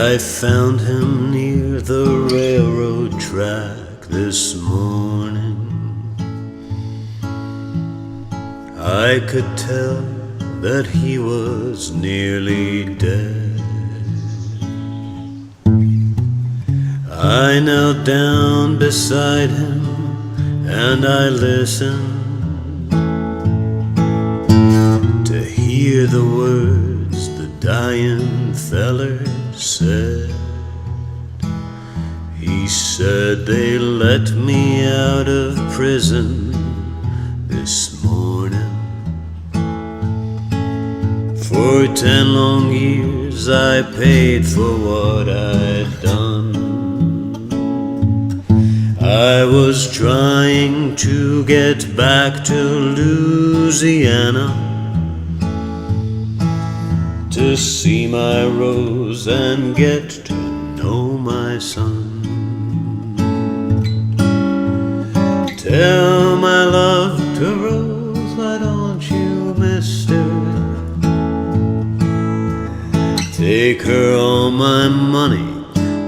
I found him near the railroad track this morning. I could tell that he was nearly dead. I knelt down beside him and I listened to hear the words the dying feller said. He said, they let me out of prison this morning. For 10 long years I paid for what I'd done. I was trying to get back to Louisiana to see my Rose and get to know my son. Tell my love to Rose, why don't you, mister? Take her all my money,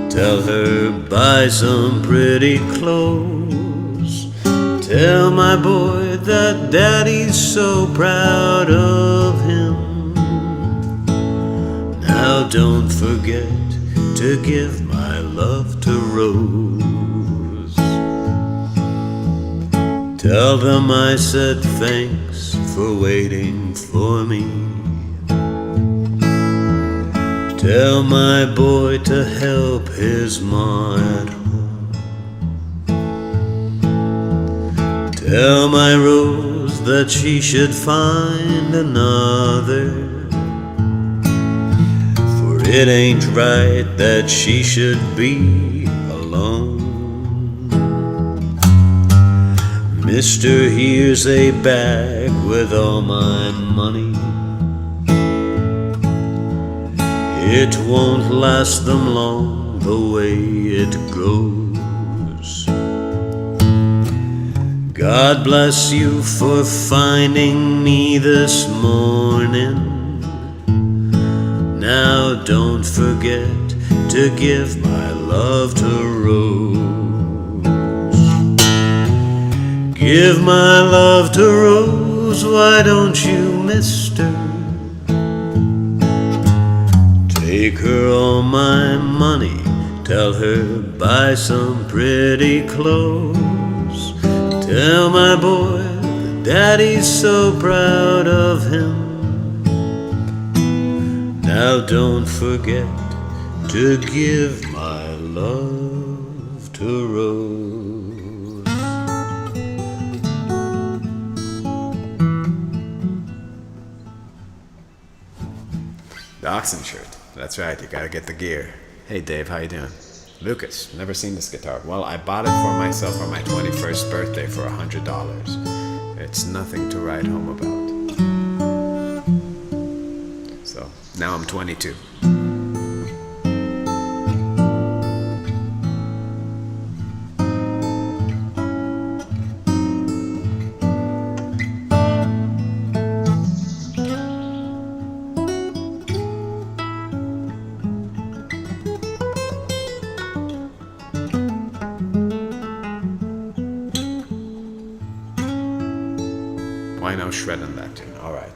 tell her buy some pretty clothes. Tell my boy that daddy's so proud of him. Now don't forget to give my love to Rose. Tell them I said thanks for waiting for me. Tell my boy to help his ma at home. Tell my Rose that she should find another, for it ain't right that she should be alone. Mister, here's a bag with all my money. It won't last them long the way it goes. God bless you for finding me this morning. Now don't forget to give my love to Rose. Give my love to Rose, why don't you, mister? Take her all my money, tell her buy some pretty clothes. Tell my boy that daddy's so proud of him. Now don't forget to give my love to Rose. The oxen shirt. That's right, you gotta get the gear. Hey Dave, how you doing? Lucas, never seen this guitar. Well, I bought it for myself for my 21st birthday for $100. It's nothing to write home about. So, now I'm 22. Why no shred on that tune? All right.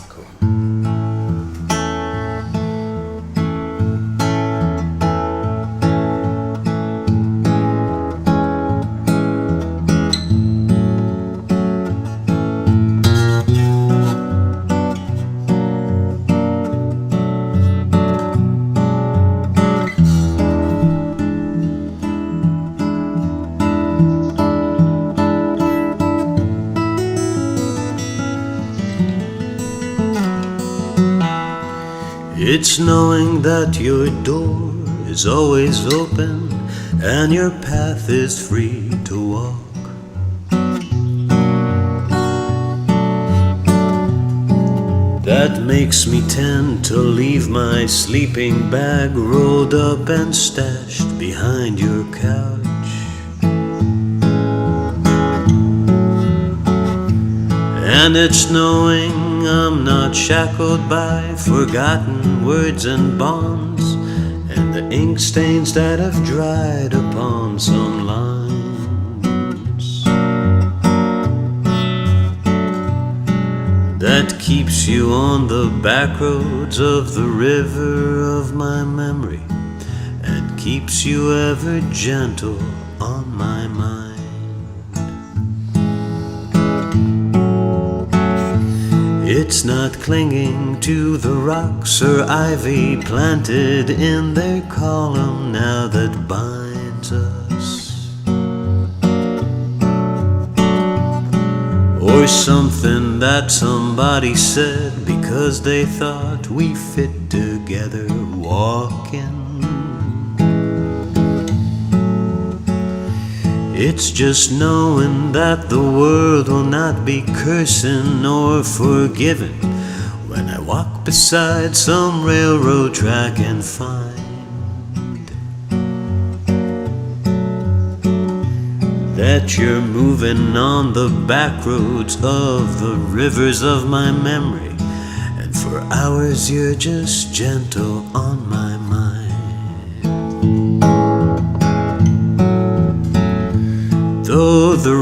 Cool. It's knowing that your door is always open and your path is free to walk. That makes me tend to leave my sleeping bag rolled up and stashed behind your couch. And it's knowing I'm not shackled by forgotten words and bonds, and the ink stains that have dried upon some lines, that keeps you on the back roads of the river of my memory, and keeps you ever gentle on my mind. It's not clinging to the rocks or ivy planted in their column now that binds us, or something that somebody said because they thought we fit together walking. It's just knowing that the world will not be cursing or forgiving when I walk beside some railroad track and find that you're moving on the back roads of the rivers of my memory, and for hours you're just gentle on my mind. Though the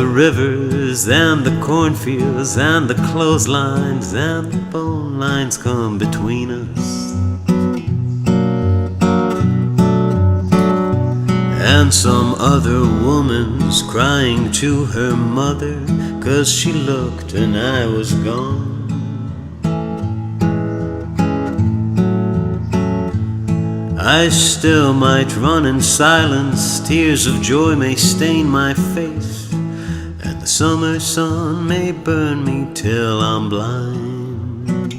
rivers and the cornfields and the clotheslines and the bone lines come between us, and some other woman's crying to her mother 'cause she looked and I was gone, I still might run in silence, tears of joy may stain my face, and the summer sun may burn me till I'm blind,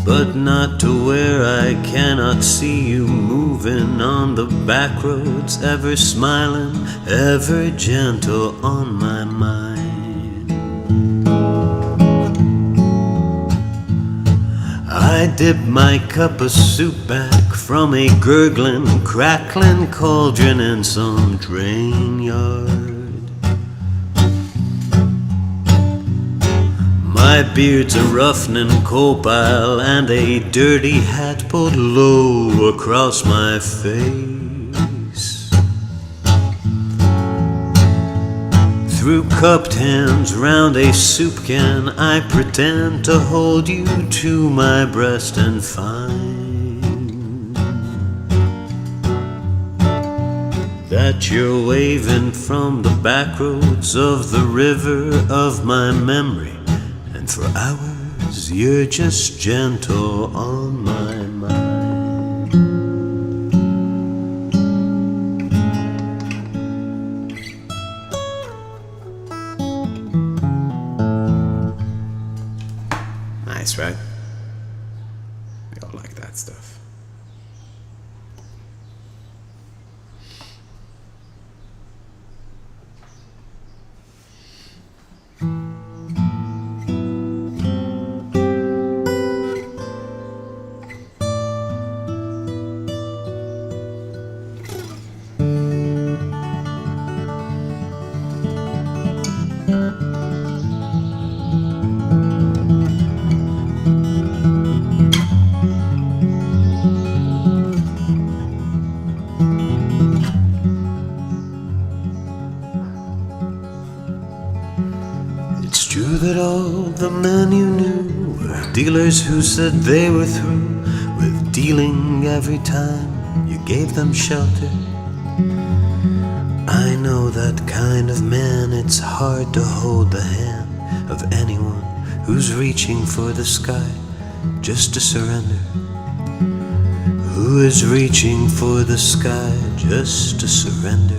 but not to where I cannot see you moving on the back roads, ever smiling, ever gentle on my mind. I dip my cup of soup back from a gurgling, crackling cauldron in some drain yard. My beard's a roughening coal pile and a dirty hat pulled low across my face. Through cupped hands round a soup can, I pretend to hold you to my breast and find that you're waving from the back roads of the river of my memory, and for hours you're just gentle on my mind. Nice, right? We all like that stuff. It's true that all the men you knew were dealers who said they were through with dealing every time you gave them shelter. I know that kind of man, it's hard to hold the hand of anyone who's reaching for the sky just to surrender. Who is reaching for the sky just to surrender.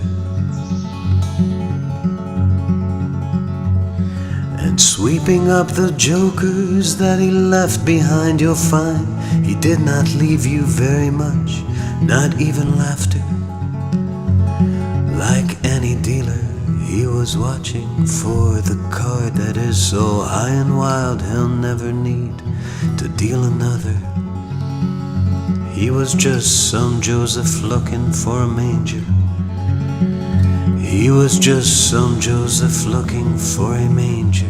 And sweeping up the jokers that he left behind, you'll find he did not leave you very much, not even laughter. Like any dealer, he was watching for the card that is so high and wild he'll never need to deal another. He was just some Joseph looking for a manger. He was just some Joseph looking for a manger.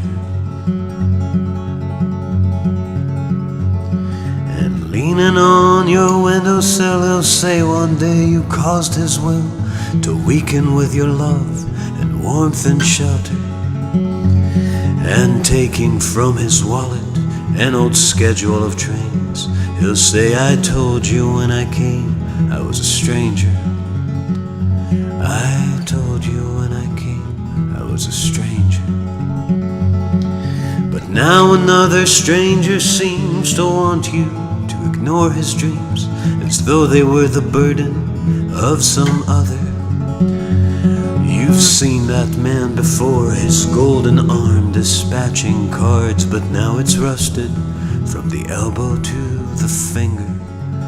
And leaning on your windowsill, he'll say one day you caused his will to weaken with your love and warmth and shelter. And taking from his wallet an old schedule of trains, he'll say, I told you when I came I was a stranger. I told you when I came I was a stranger. But now another stranger seems to want you to ignore his dreams, as though they were the burden of some other. You've seen that man before, his golden arm dispatching cards, but now it's rusted from the elbow to the finger.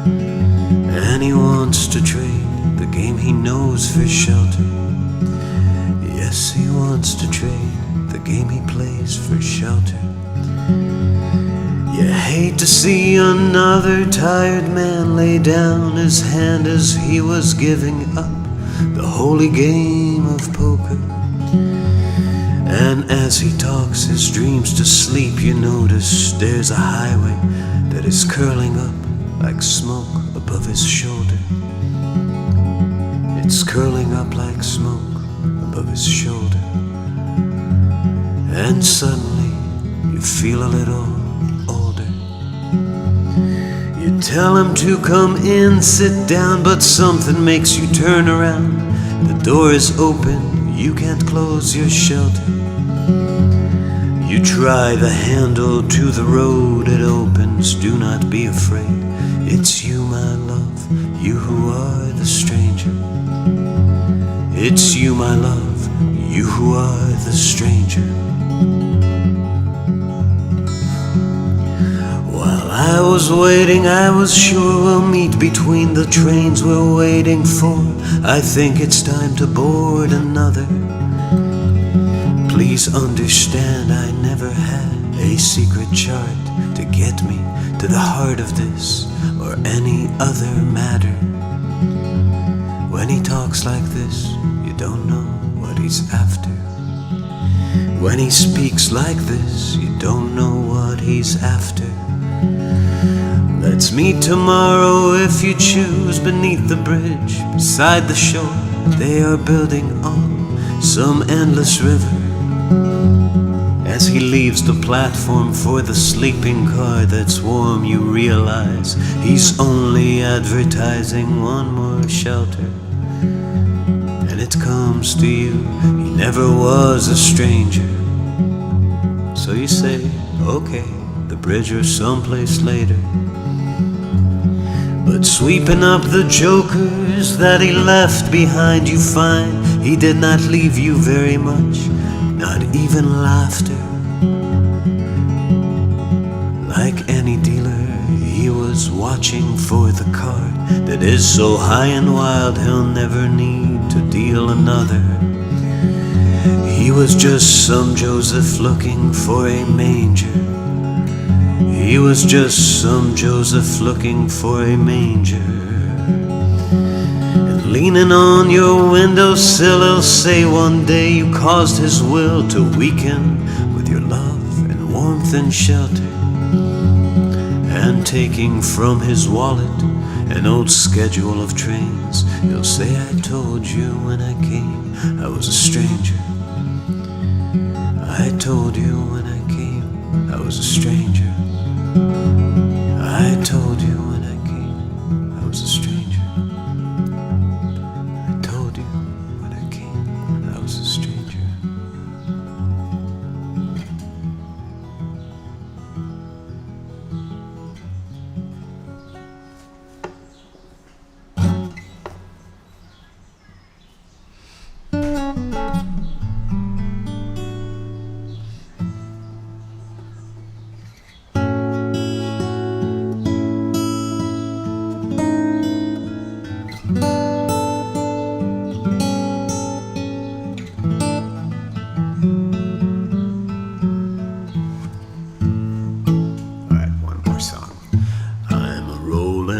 And he wants to trade the game he knows for shelter. Yes, he wants to trade the game he plays for shelter. You hate to see another tired man lay down his hand as he was giving up the holy game of poker. And as he talks his dreams to sleep, you notice there's a highway that is curling up like smoke above his shoulder. It's curling up like smoke above his shoulder. And suddenly you feel a little older. You tell him to come in, sit down, but something makes you turn around. The door is open, you can't close your shelter. You try the handle to the road, it opens, do not be afraid. It's you, my love, you who are the stranger. It's you, my love, you who are the stranger. While I was waiting, I was sure we'll meet between the trains we're waiting for. I think it's time to board another. Please understand, I never had a secret chart to get me to the heart of this or any other matter. When he talks like this, you don't know what he's after. When he speaks like this, you don't know what he's after. Let's meet tomorrow if you choose beneath the bridge, beside the shore they are building on some endless river. As he leaves the platform for the sleeping car that's warm, you realize he's only advertising one more shelter. And it comes to you, he never was a stranger. So you say, okay, the bridge or someplace later. But sweeping up the jokers that he left behind, you find he did not leave you very much, not even laughter. Like any dealer, he was watching for the card that is so high and wild he'll never need to deal another. He was just some Joseph looking for a manger. He was just some Joseph looking for a manger. And leaning on your windowsill, he'll say one day you caused his will to weaken with your love and warmth and shelter. And taking from his wallet an old schedule of trains, he'll say, I told you when I came I was a stranger. I told you when I came I was a stranger. I told you when I came I was a stranger. I told you when I came I was a stranger.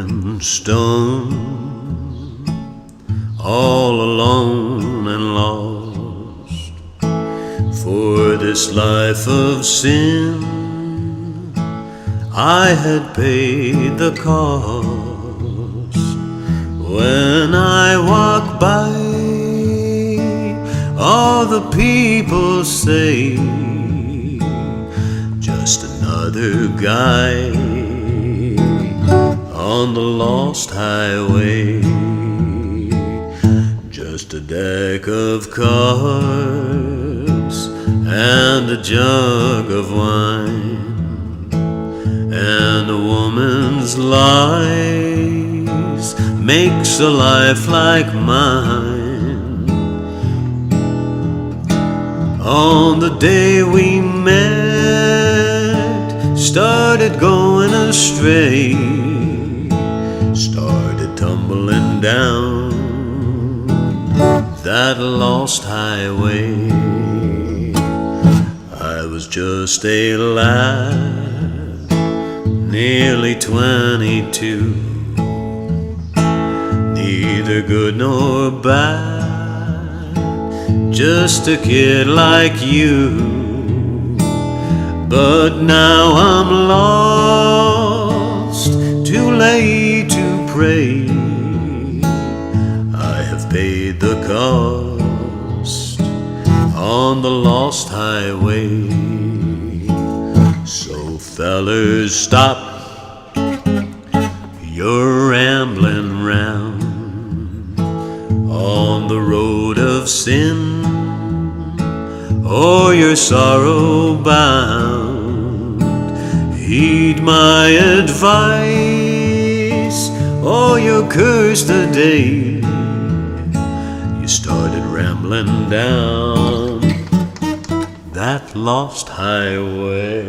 and stone, all alone and lost. For this life of sin I had paid the cost. When I walk by, all the people say, just another guy on the lost highway. Just a deck of cards and a jug of wine, and a woman's lies makes a life like mine. On the day we met, started going astray, started tumbling down that lost highway. I was just a lad, nearly 22, neither good nor bad, just a kid like you. But now I'm lost, too late to pray. I have paid the cost on the lost highway. So fellers, stop your rambling round on the road of sin, or you're sorrow bound. Heed my advice, or you're cursed the day you started rambling down that lost highway.